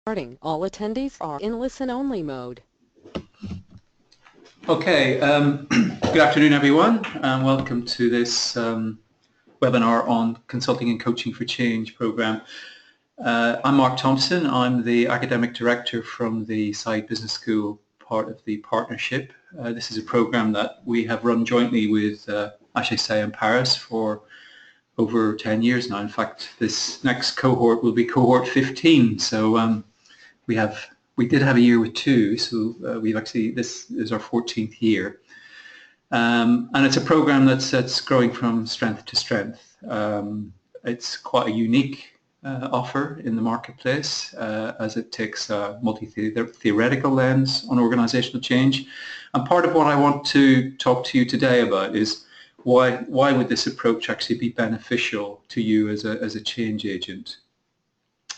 Starting. All attendees are in listen-only mode. Okay, good afternoon everyone and welcome to this webinar on Consulting and Coaching for Change program. I'm Marc Thompson. I'm the Academic Director from the Side Business School, part of the partnership. This is a program that we have run jointly with HEC in Paris for over 10 years now. In fact, this next cohort will be cohort 15, so we did have a year with two, so this is our 14th year. And it's a program that's growing from strength to strength. It's quite a unique offer in the marketplace as it takes a multi-theoretical lens on organizational change. And part of what I want to talk to you today about is why would this approach actually be beneficial to you as a change agent.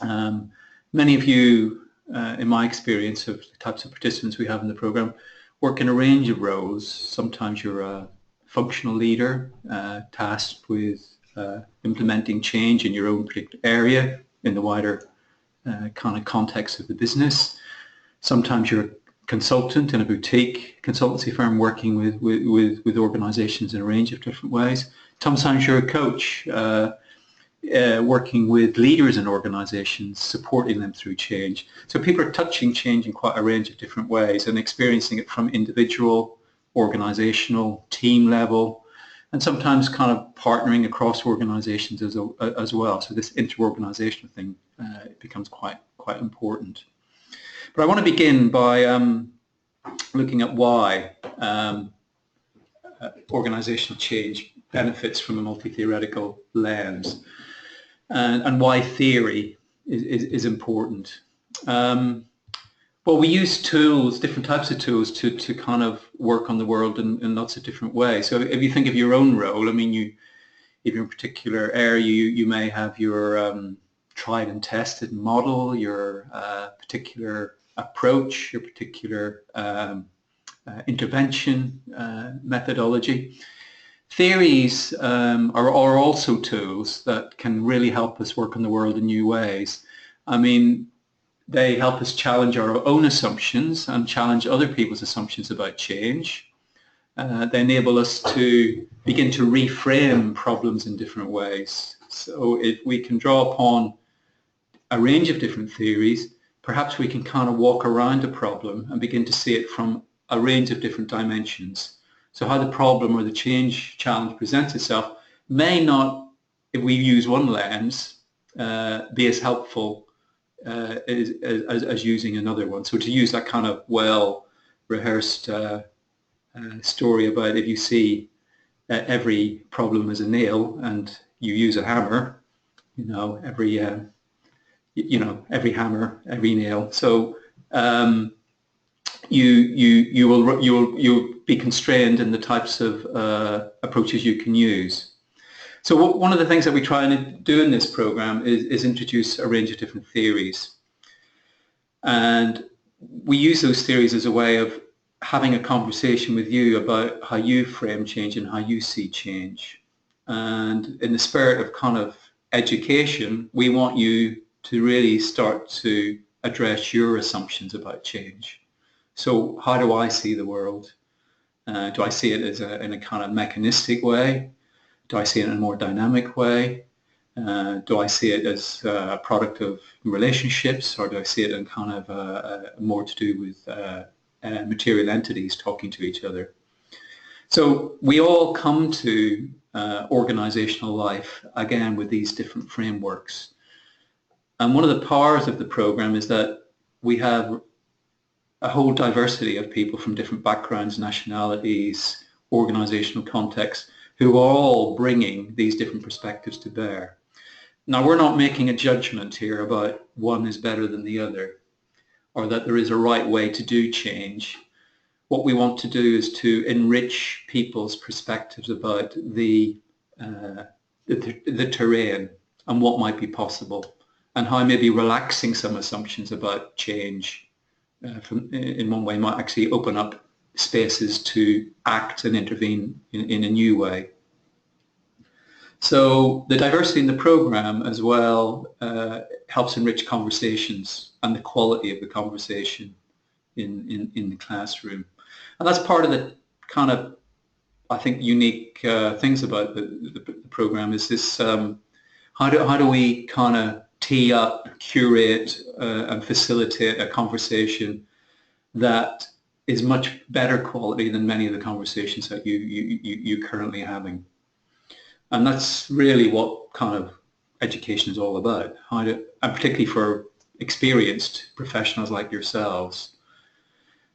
Many of you, in my experience of the types of participants we have in the program, work in a range of roles. Sometimes you're a functional leader tasked with implementing change in your own particular area in the wider kind of context of the business. Sometimes you're a consultant in a boutique consultancy firm working with organizations in a range of different ways. Sometimes you're a coach working with leaders in organizations, supporting them through change. So people are touching change in quite a range of different ways and experiencing it from individual, organizational, team level, and sometimes kind of partnering across organizations as well. So this interorganizational thing becomes quite important. But I want to begin by looking at why organizational change benefits from a multi-theoretical lens. And why theory is important. Well, we use tools, different types of tools to kind of work on the world in lots of different ways. So if you think of your own role, I mean, if you're in a particular area, you may have your tried and tested model, your particular approach, your particular intervention methodology. Theories are also tools that can really help us work on the world in new ways. I mean, they help us challenge our own assumptions and challenge other people's assumptions about change. They enable us to begin to reframe problems in different ways. So if we can draw upon a range of different theories, perhaps we can kind of walk around a problem and begin to see it from a range of different dimensions. So how the problem or the change challenge presents itself may not, if we use one lens, be as helpful as using another one. So to use that kind of well-rehearsed story about if you see every problem as a nail and you use a hammer, every hammer, every nail. So you'll be constrained in the types of approaches you can use. So one of the things that we try and do in this program is introduce a range of different theories. And we use those theories as a way of having a conversation with you about how you frame change and how you see change. And in the spirit of kind of education, we want you to really start to address your assumptions about change. So how do I see the world? Do I see it as in a kind of mechanistic way? Do I see it in a more dynamic way? Do I see it as a product of relationships, or do I see it in kind of more to do with material entities talking to each other? So we all come to organizational life, again, with these different frameworks. And one of the powers of the program is that we have a whole diversity of people from different backgrounds, nationalities, organizational contexts, who are all bringing these different perspectives to bear. Now, we're not making a judgment here about one is better than the other, or that there is a right way to do change. What we want to do is to enrich people's perspectives about the terrain and what might be possible, and how maybe relaxing some assumptions about change in one way might actually open up spaces to act and intervene in a new way. So the diversity in the program as well helps enrich conversations and the quality of the conversation in the classroom. And that's part of the kind of, I think, unique things about the program is this, how do we kind of tee up, curate and facilitate a conversation that is much better quality than many of the conversations that you're currently having. And that's really what kind of education is all about, and particularly for experienced professionals like yourselves.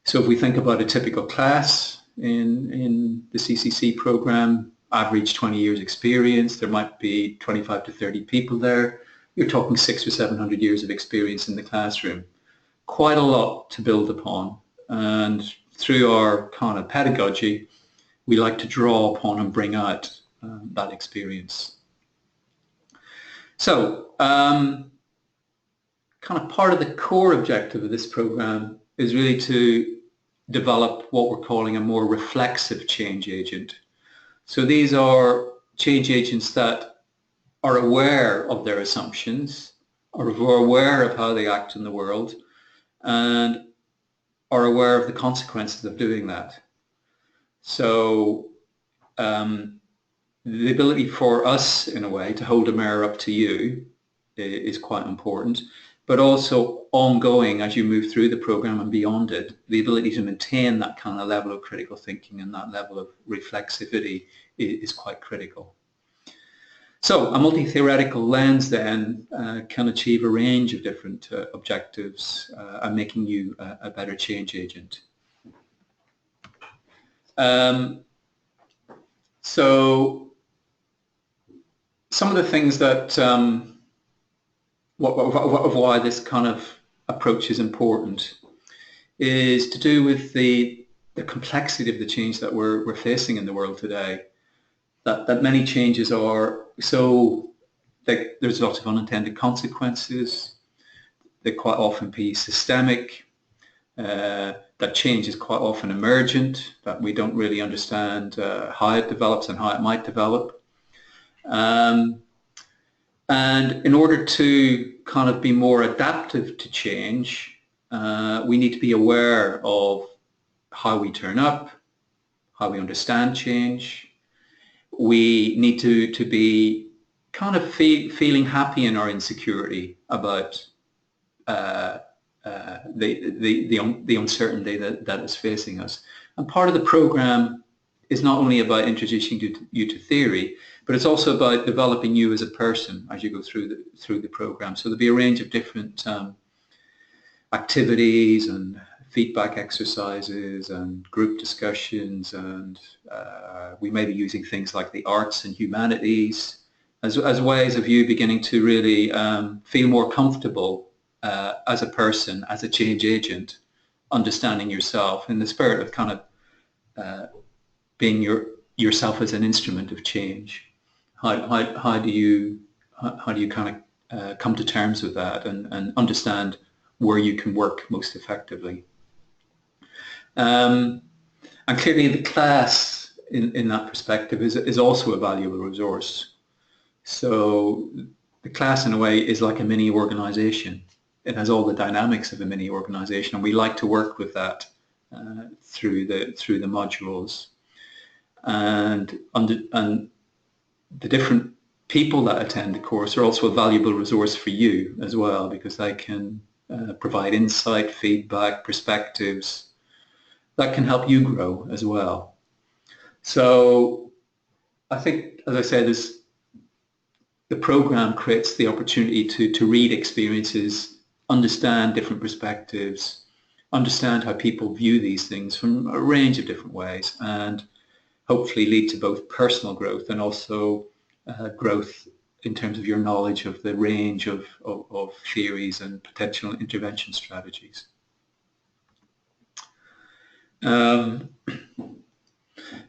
So if we think about a typical class in the CCC program, average 20 years experience, there might be 25 to 30 people there. You're talking 600 or 700 years of experience in the classroom. Quite a lot to build upon. And through our kind of pedagogy, we like to draw upon and bring out that experience. So, kind of part of the core objective of this program is really to develop what we're calling a more reflexive change agent. So these are change agents that are aware of their assumptions, are aware of how they act in the world, and are aware of the consequences of doing that. So the ability for us, in a way, to hold a mirror up to you is quite important, but also ongoing as you move through the program and beyond it, the ability to maintain that kind of level of critical thinking and that level of reflexivity is quite critical. So a multi-theoretical lens then can achieve a range of different objectives and making you a better change agent. So some of the things that of why this kind of approach is important is to do with the complexity of the change that we're facing in the world today. That many changes are so that there's lots of unintended consequences. They quite often be systemic. That change is quite often emergent, that we don't really understand how it develops and how it might develop. And in order to kind of be more adaptive to change, we need to be aware of how we turn up, how we understand change. We need to be kind of feeling happy in our insecurity about the uncertainty that is facing us. And part of the program is not only about introducing you to theory, but it's also about developing you as a person as you go through the program. So there'll be a range of different activities and feedback exercises and group discussions, and we may be using things like the arts and humanities as ways of you beginning to really feel more comfortable as a person, as a change agent, understanding yourself in the spirit of kind of being yourself as an instrument of change. How do you kind of come to terms with that and understand where you can work most effectively? And clearly the class in that perspective is also a valuable resource. So the class in a way is like a mini organization. It has all the dynamics of a mini organization, and we like to work with that through the modules. And the different people that attend the course are also a valuable resource for you as well, because they can provide insight, feedback, perspectives that can help you grow as well. So I think, as I said, the program creates the opportunity to read experiences, understand different perspectives, understand how people view these things from a range of different ways, and hopefully lead to both personal growth and also growth in terms of your knowledge of the range of theories and potential intervention strategies.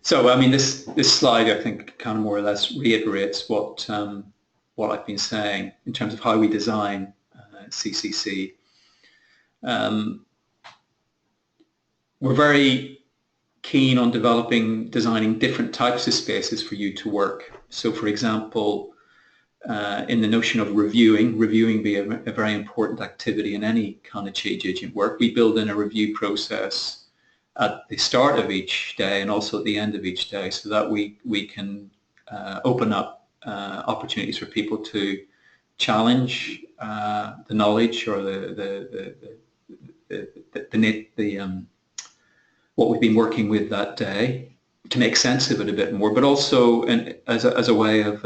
So, I mean, this slide, I think, kind of more or less reiterates what I've been saying in terms of how we design CCC. We're very keen on designing different types of spaces for you to work. So, for example, in the notion of reviewing being a very important activity in any kind of change agent work. We build in a review process at the start of each day and also at the end of each day, so that we can open up opportunities for people to challenge the knowledge or what we've been working with that day, to make sense of it a bit more, but also as a way of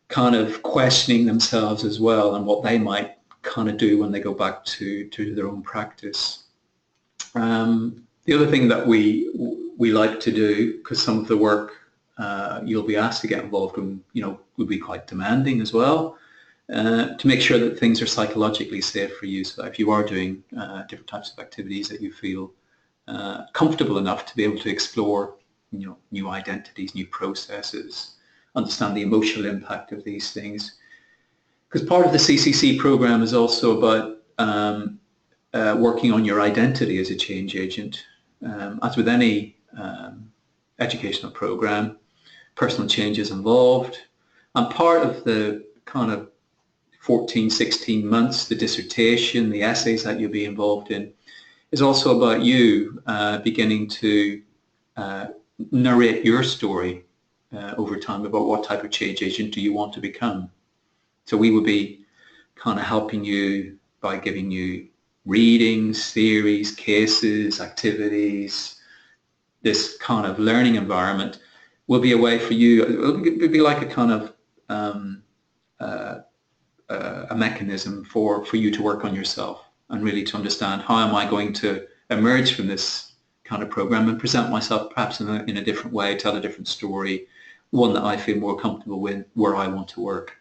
kind of questioning themselves as well and what they might kind of do when they go back to their own practice. The other thing that we like to do, because some of the work you'll be asked to get involved in, would be quite demanding as well, to make sure that things are psychologically safe for you. So if you are doing different types of activities, that you feel comfortable enough to be able to explore, new identities, new processes, understand the emotional impact of these things. Because part of the CCC program is also about working on your identity as a change agent. As with any educational program, personal change is involved, and part of the kind of 14, 16 months, the dissertation, the essays that you'll be involved in, is also about you beginning to narrate your story over time about what type of change agent do you want to become. So we will be kind of helping you by giving you readings, theories, cases, activities. This kind of learning environment will be a way for you, it'll be like a kind of a mechanism for you to work on yourself and really to understand, how am I going to emerge from this kind of program and present myself perhaps in a different way, tell a different story, one that I feel more comfortable with, where I want to work.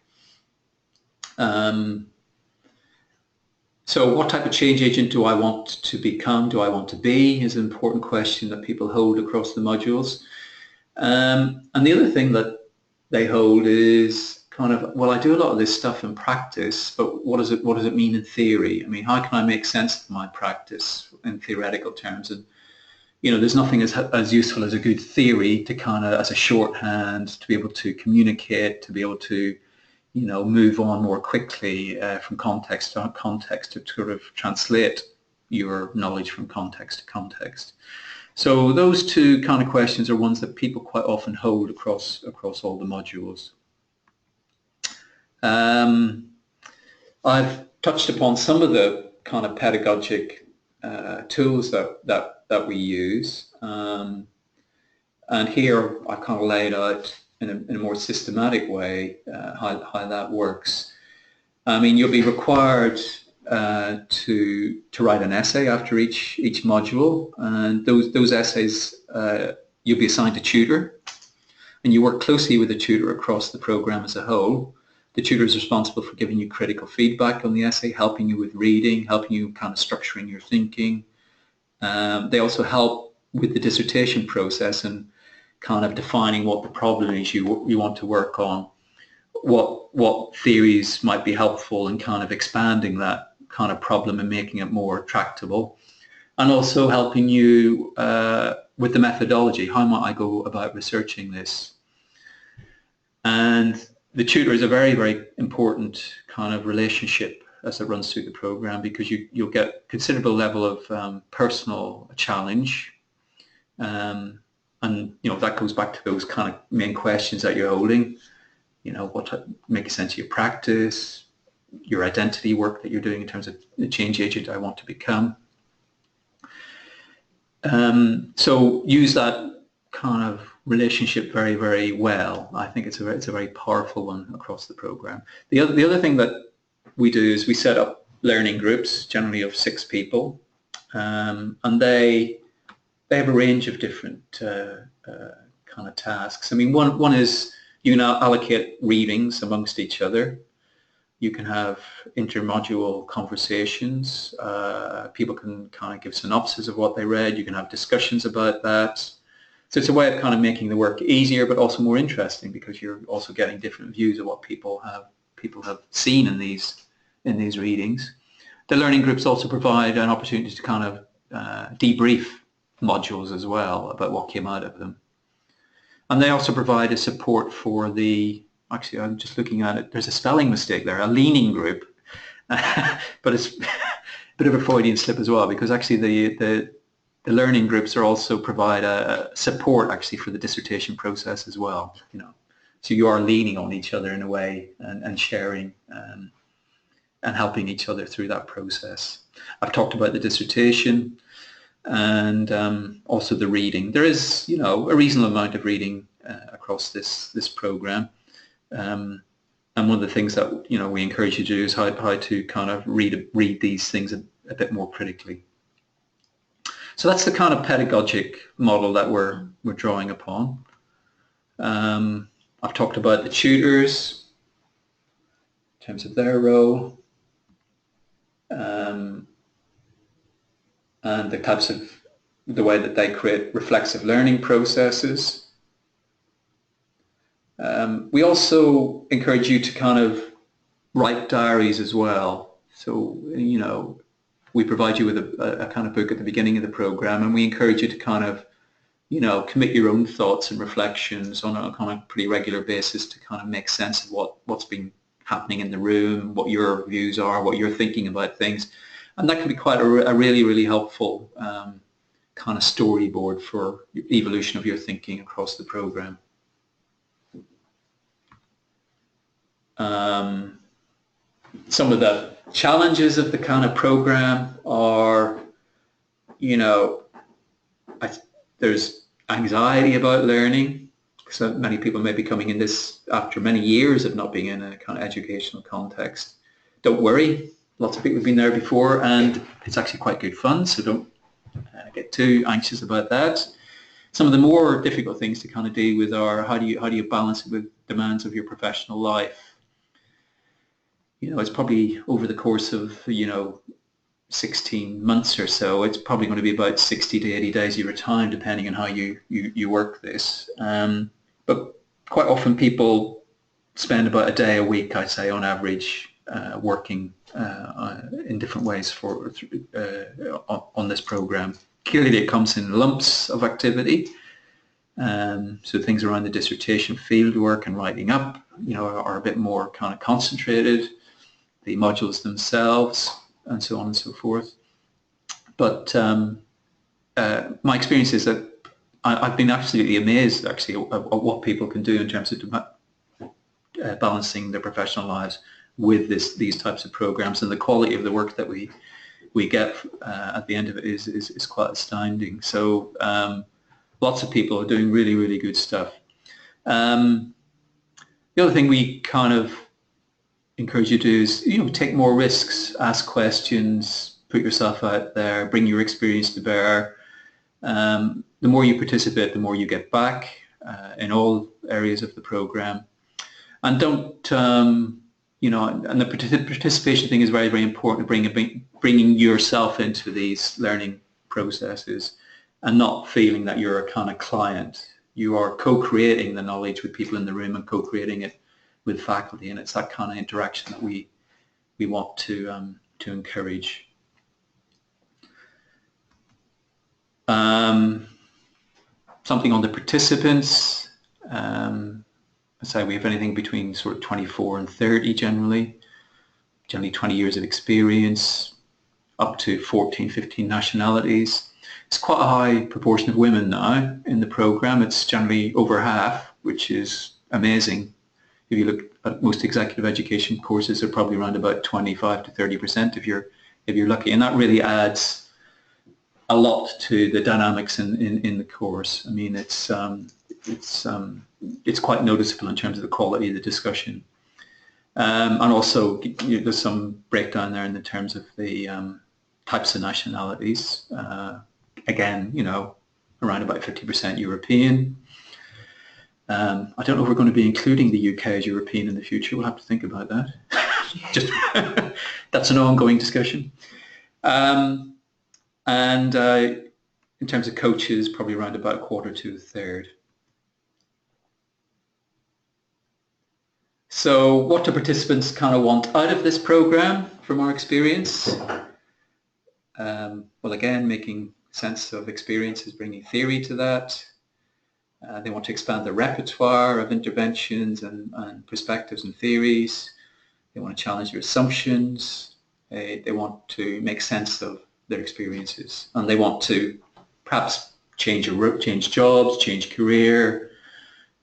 So what type of change agent do I want to become, do I want to be, is an important question that people hold across the modules. And the other thing that they hold is kind of, well, I do a lot of this stuff in practice, but what does it mean in theory? I mean, how can I make sense of my practice in theoretical terms? And there's nothing as useful as a good theory to kind of, as a shorthand, to be able to communicate, to be able to move on more quickly from context to context, to sort of translate your knowledge from context to context. So those two kind of questions are ones that people quite often hold across all the modules. I've touched upon some of the kind of pedagogic tools that we use, and here I kind of laid out in a more systematic way how that works. I mean, you'll be required to write an essay after each module, and those essays you'll be assigned a tutor, and you work closely with the tutor across the program as a whole. The tutor is responsible for giving you critical feedback on the essay, helping you with reading, helping you kind of structuring your thinking. They also help with the dissertation process and kind of defining what the problem is you want to work on, what theories might be helpful in kind of expanding that kind of problem and making it more tractable, and also helping you with the methodology. How might I go about researching this? And the tutor is a very, very important kind of relationship as it runs through the program, because you'll get considerable level of personal challenge, and that goes back to those kind of main questions that you're holding. Make sense of your practice, your identity work that you're doing in terms of the change agent I want to become. So use that kind of relationship very, very well. I think it's a very powerful one across the program. The other thing that we do is we set up learning groups, generally of 6 people, and they have a range of different kind of tasks. I mean, one is you can allocate readings amongst each other. You can have intermodule conversations. People can kind of give synopsis of what they read. You can have discussions about that. So it's a way of kind of making the work easier, but also more interesting, because you're also getting different views of what people have seen in these readings. The learning groups also provide an opportunity to kind of debrief modules as well about what came out of them. And they also provide a support for the actually I'm just looking at it, there's a spelling mistake there, a leaning group, but it's a bit of a Freudian slip as well, because actually the learning groups are also provide a support actually for the dissertation process as well, you know. So you are leaning on each other in a way, and sharing and helping each other through that process. I've talked about the dissertation and also the reading. There is, you know, a reasonable amount of reading across this program. And one of the things that, you know, we encourage you to do is how to kind of read these things a bit more critically. So that's the kind of pedagogic model that we're drawing upon. I've talked about the tutors in terms of their role, and the types of the way that they create reflexive learning processes. We also encourage you to kind of write diaries as well. So, you know, we provide you with a kind of book at the beginning of the program, and we encourage you to kind of, you know, commit your own thoughts and reflections on a kind of pretty regular basis to kind of make sense of what's been happening in the room, what your views are, what you're thinking about things. And that can be quite a really, really helpful kind of storyboard for evolution of your thinking across the program. Some of the challenges of the kind of program are, you know, there's anxiety about learning. So many people may be coming in this after many years of not being in a kind of educational context. Don't worry, lots of people have been there before, and it's actually quite good fun, so don't get too anxious about that. Some of the more difficult things to kind of deal with are how do you balance it with demands of your professional life. You know, it's probably over the course of, you know, 16 months or so, it's probably going to be about 60 to 80 days of your time, depending on how you work this. But quite often people spend about a day a week, I'd say, on average, working in different ways on this program. Clearly it comes in lumps of activity. So things around the dissertation fieldwork and writing up, you know, are a bit more kind of concentrated. The modules themselves, and so on and so forth. But my experience is that I've been absolutely amazed, actually, at what people can do in terms of balancing their professional lives with these types of programs, and the quality of the work that we get at the end of it is quite astounding. So lots of people are doing really, really good stuff. The other thing we kind of encourage you to do is, you know, take more risks, ask questions, put yourself out there, bring your experience to bear. The more you participate, the more you get back in all areas of the program. And don't, you know, and the participation thing is very, very important, bringing yourself into these learning processes and not feeling that you're a kind of client. You are co-creating the knowledge with people in the room and co-creating it with faculty, and it's that kind of interaction that we want to encourage. Something on the participants. I'd say we have anything between sort of 24 and 30 generally 20 years of experience, up to 14, 15 nationalities. It's quite a high proportion of women now in the program. It's generally over half, which is amazing. If you look at most executive education courses, they're probably around about 25 to 30% if you're lucky, and that really adds a lot to the dynamics in the course. I mean, it's quite noticeable in terms of the quality of the discussion, and also, you know, there's some breakdown there in the terms of the types of nationalities. Again, you know, around about 50% European. I don't know if we're going to be including the UK as European in the future. We'll have to think about that. Just that's an ongoing discussion. And in terms of coaches, probably around about a quarter to a third. So what do participants kind of want out of this program from our experience? Well, again, making sense of experiences, bringing theory to that. They want to expand their repertoire of interventions and perspectives and theories. They want to challenge their assumptions. They want to make sense of their experiences, and they want to perhaps change jobs, change career.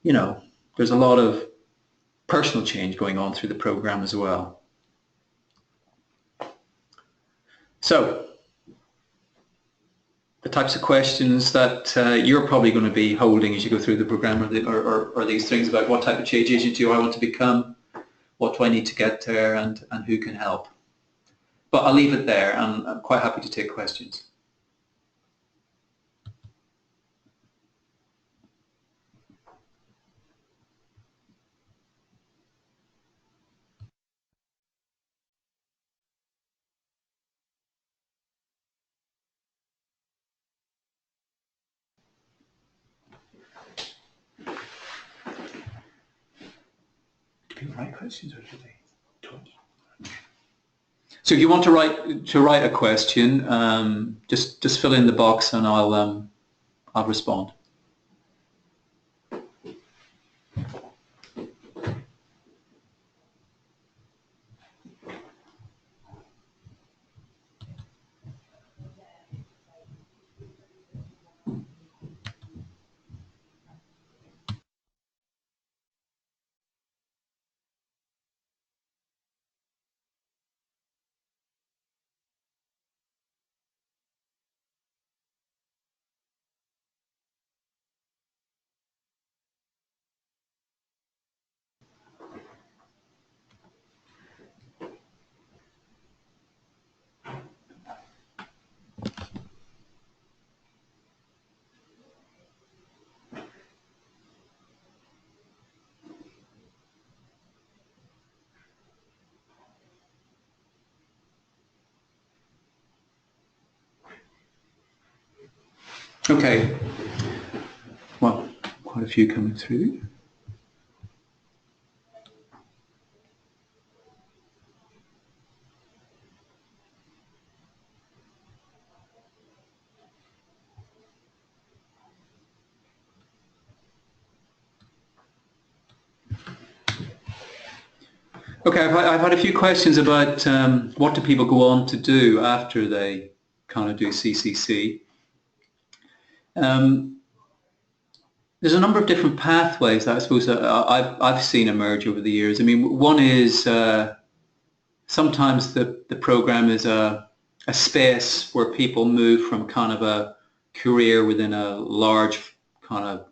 You know, there's a lot of personal change going on through the program as well. So, the types of questions that you're probably going to be holding as you go through the program are these things about what type of change agent do I want to become, what do I need to get there, and who can help. But I'll leave it there, and I'm quite happy to take questions. Do people write questions or do they talk? So if you want to write a question, just fill in the box and I'll respond. Okay, well, quite a few coming through. Okay, I've had a few questions about what do people go on to do after they kind of do CCC. There's a number of different pathways that I suppose that I've seen emerge over the years. I mean, one is sometimes the program is a space where people move from kind of a career within a large kind of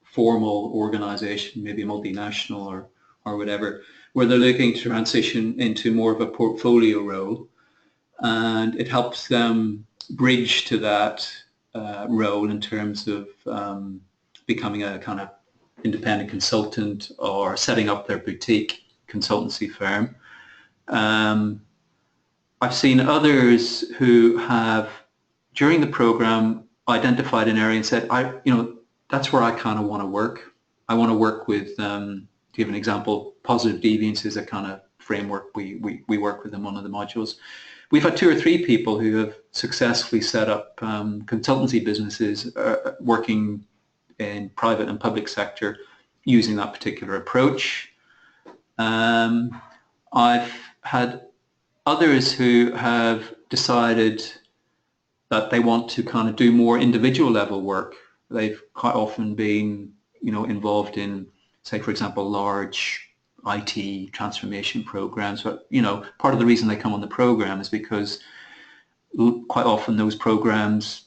formal organization, maybe a multinational or whatever, where they're looking to transition into more of a portfolio role, and it helps them bridge to that role in terms of becoming a kind of independent consultant or setting up their boutique consultancy firm. I've seen others who have, during the program, identified an area and said, that's where I kind of want to work. I want to work with, to give an example, positive deviance is a kind of framework we work with in one of the modules. We've had 2 or 3 people who have successfully set up consultancy businesses working in private and public sector using that particular approach. I've had others who have decided that they want to kind of do more individual level work. They've quite often been, involved in, say, for example, large IT transformation programs. But, part of the reason they come on the program is because quite often those programs,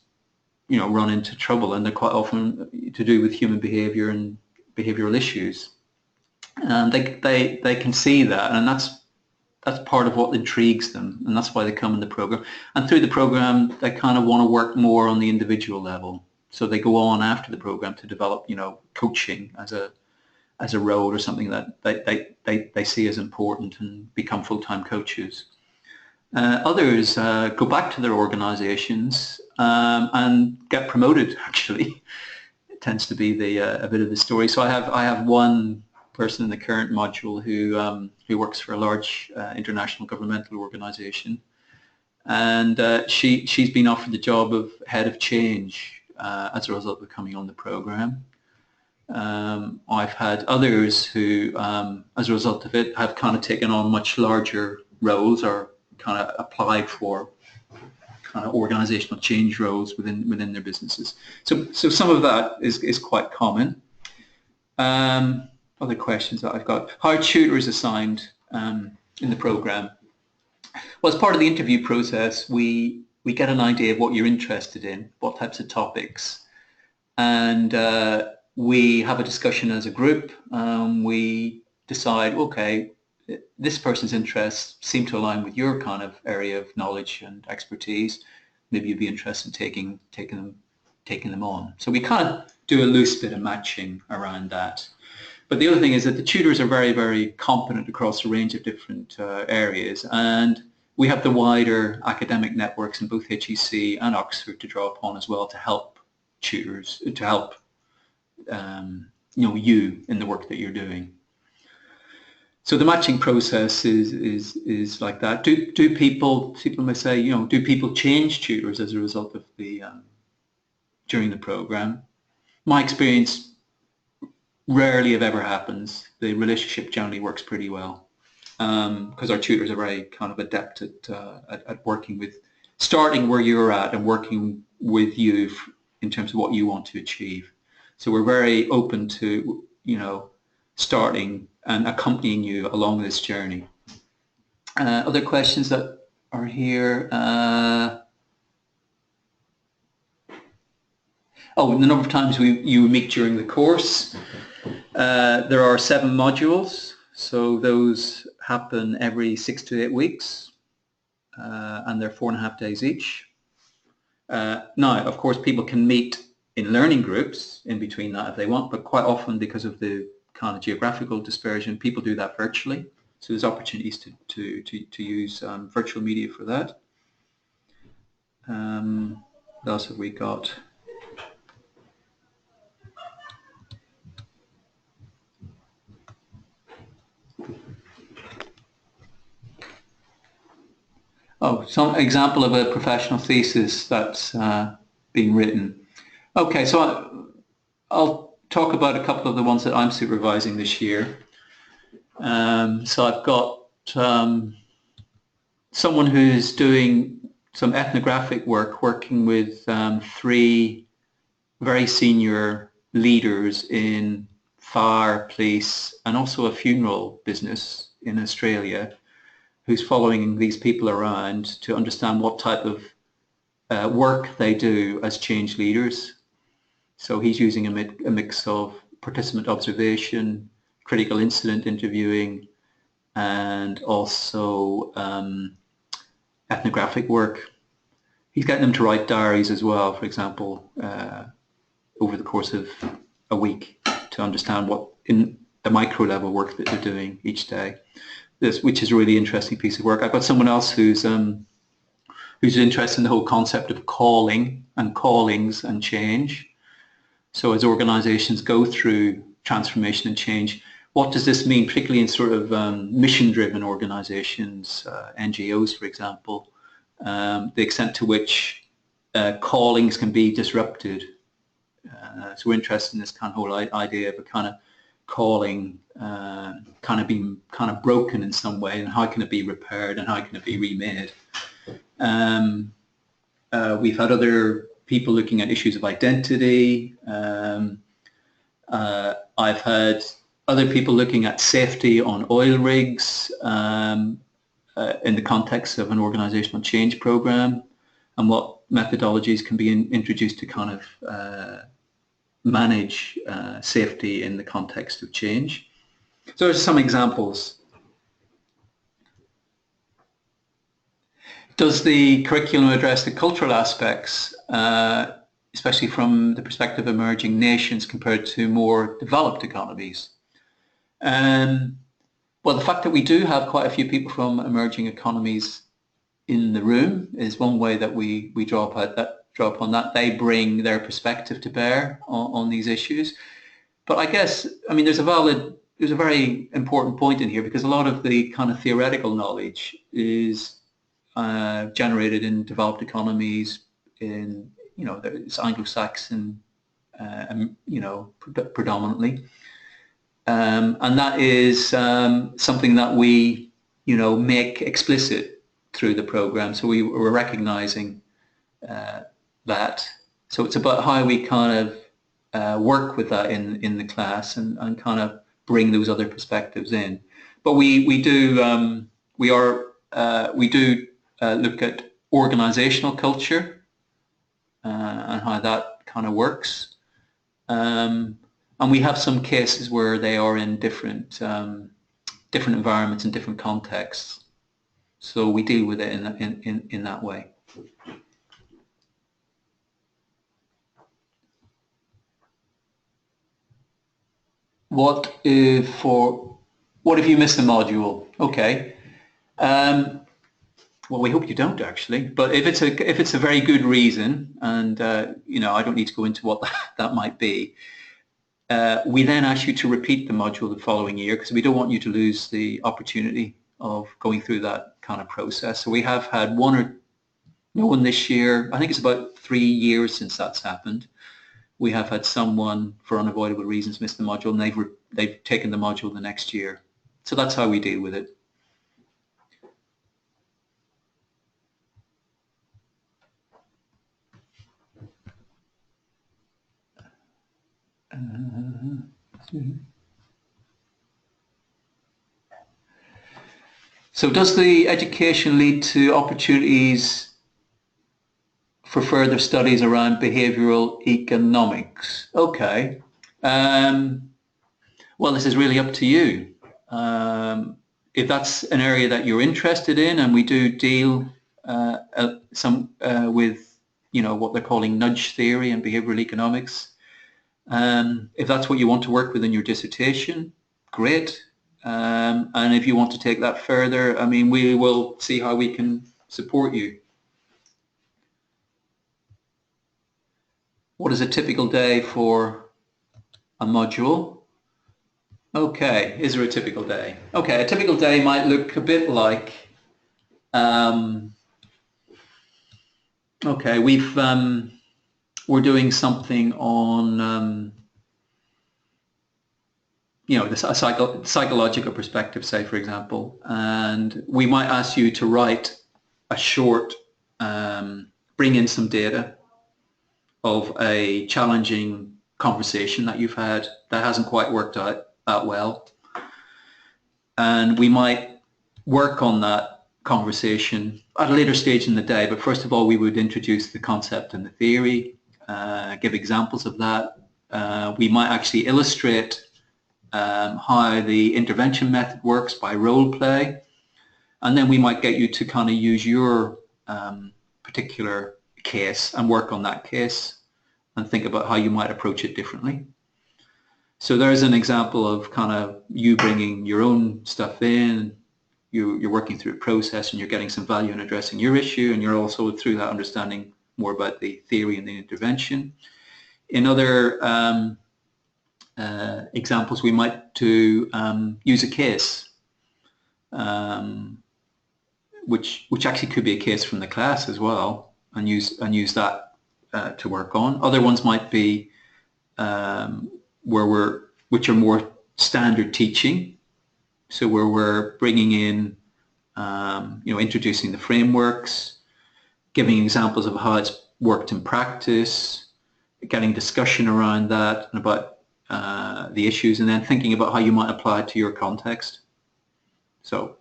run into trouble, and they're quite often to do with human behavior and behavioral issues. And they can see that, and that's part of what intrigues them, and that's why they come in the program. And through the program, they kind of want to work more on the individual level. So they go on after the program to develop, coaching as a role or something that they see as important and become full-time coaches. Others go back to their organizations and get promoted, actually. It tends to be a bit of the story. So I have one person in the current module who works for a large international governmental organization, and she's been offered the job of head of change as a result of coming on the program. I've had others who, as a result of it, have kind of taken on much larger roles or kind of applied for kind of organizational change roles within their businesses. So some of that is quite common. Other questions that I've got. How are tutors assigned in the program? Well, as part of the interview process, we get an idea of what you're interested in, what types of topics, and we have a discussion as a group. We decide, okay, this person's interests seem to align with your kind of area of knowledge and expertise. Maybe you'd be interested in taking them on. So we kind of do a loose bit of matching around that. But the other thing is that the tutors are very, very competent across a range of different areas, and we have the wider academic networks in both HEC and Oxford to draw upon as well to help tutors, to help you in the work that you're doing. So the matching process is like that. Do people may say, do people change tutors as a result of the during the program? My experience, rarely if ever happens. The relationship generally works pretty well because our tutors are very kind of adept at working with, starting where you're at and working with you in terms of what you want to achieve. So we're very open to, starting and accompanying you along this journey. Other questions that are here. The number of times you meet during the course. There are 7 modules, so those happen every 6 to 8 weeks, and they're 4.5 days each. Now, of course, people can meet in learning groups in between that if they want, but quite often because of the kind of geographical dispersion, people do that virtually. So there's opportunities to use virtual media for that. What else have we got? Some example of a professional thesis that's being written. Okay, so I'll talk about a couple of the ones that I'm supervising this year. So I've got someone who's doing some ethnographic work, working with 3 very senior leaders in fire, police, and also a funeral business in Australia, who's following these people around to understand what type of work they do as change leaders. So he's using a mix of participant observation, critical incident interviewing, and also ethnographic work. He's getting them to write diaries as well, for example, over the course of a week to understand what in the micro level work that they're doing each day. Which is a really interesting piece of work. I've got someone else who's interested in the whole concept of calling and callings and change. So as organizations go through transformation and change, what does this mean, particularly in sort of mission-driven organizations, NGOs, for example, the extent to which callings can be disrupted. So we're interested in this kind of whole idea of a kind of calling kind of being kind of broken in some way, and how can it be repaired and how can it be remade. We've had other people looking at issues of identity. I've had other people looking at safety on oil rigs in the context of an organizational change program, and what methodologies can be introduced to kind of manage safety in the context of change. So there's some examples. Does the curriculum address the cultural aspects, especially from the perspective of emerging nations compared to more developed economies? Well, the fact that we do have quite a few people from emerging economies in the room is one way that we draw upon that. They bring their perspective to bear on these issues. But I guess, I mean, there's a very important point in here, because a lot of the kind of theoretical knowledge is generated in developed economies, in, it's Anglo-Saxon predominantly. And that is something that we, make explicit through the program. So we're recognizing that. So it's about how we kind of work with that in the class and kind of bring those other perspectives in. But we do look at organizational culture and how that kind of works. And we have some cases where they are in different environments and different contexts. So we deal with it in that way. What if you missed a module? Okay. Well, we hope you don't actually. But if it's a very good reason, and I don't need to go into what that might be, we then ask you to repeat the module the following year because we don't want you to lose the opportunity of going through that kind of process. So we have had no one this year. I think it's about 3 years since that's happened. We have had someone, for unavoidable reasons, miss the module, and they've taken the module the next year. So that's how we deal with it. So does the education lead to opportunities for further studies around behavioral economics? Okay. Well, this is really up to you. If that's an area that you're interested in, and we do deal with what they're calling nudge theory and behavioral economics, if that's what you want to work with in your dissertation, great. And if you want to take that further, I mean, we will see how we can support you. What is a typical day for a module? Okay, is there a typical day? Okay, a typical day might look a bit like, okay, we're doing something on, the psychological perspective, say, for example, and we might ask you to write a short, bring in some data of a challenging conversation that you've had that hasn't quite worked out that well. And we might work on that conversation at a later stage in the day, but first of all, we would introduce the concept and the theory, give examples of that. We might actually illustrate how the intervention method works by role play, and then we might get you to kind of use your particular case and work on that case and think about how you might approach it differently. So there's an example of kind of you bringing your own stuff in, you're working through a process and you're getting some value in addressing your issue, and you're also through that understanding more about the theory and the intervention. In other examples, we might use a case, which actually could be a case from the class as well, and use that to work on. Other ones might be which are more standard teaching, so where we're bringing in, introducing the frameworks, giving examples of how it's worked in practice, getting discussion around that and about the issues, and then thinking about how you might apply it to your context. So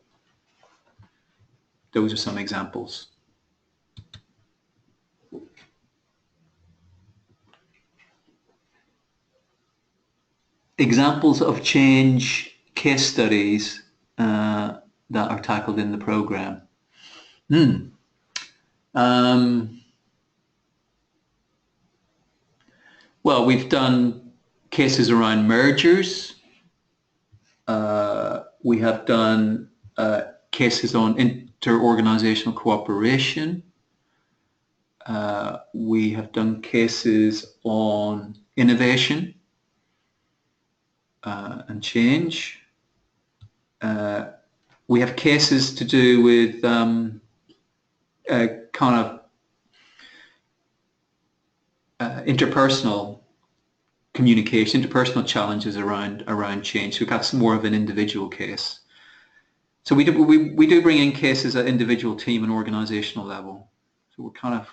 those are some examples. Examples of change case studies that are tackled in the program. Well, we've done cases around mergers. We have done cases on inter-organizational cooperation. We have done cases on innovation and change. We have cases to do with kind of interpersonal communication, to personal challenges around change. So that's more of an individual case. So we do bring in cases at individual, team and organisational level. So we're kind of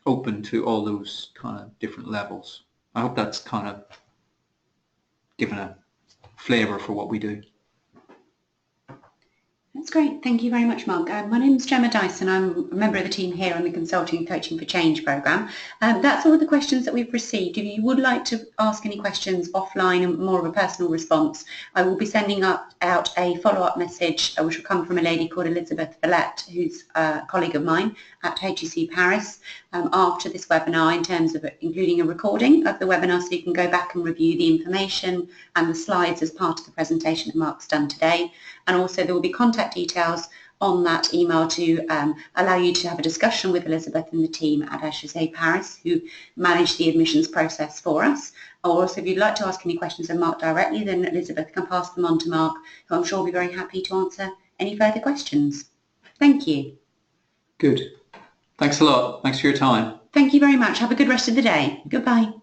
open to all those kind of different levels. I hope that's kind of given a flavour for what we do. That's great. Thank you very much, Mark. My name is Gemma Dyson. I'm a member of the team here on the Consulting and Coaching for Change programme. That's all of the questions that we've received. If you would like to ask any questions offline and more of a personal response, I will be sending out a follow-up message which will come from a lady called Elizabeth Villette, who's a colleague of mine at HEC Paris, after this webinar, in terms of including a recording of the webinar, so you can go back and review the information and the slides as part of the presentation that Mark's done today. And also there will be contact details on that email to allow you to have a discussion with Elizabeth and the team at HEC Paris, who manage the admissions process for us. Or also, if you'd like to ask any questions of Mark directly, then Elizabeth can pass them on to Mark, who I'm sure will be very happy to answer any further questions. Thank you. Good. Thanks a lot. Thanks for your time. Thank you very much. Have a good rest of the day. Goodbye.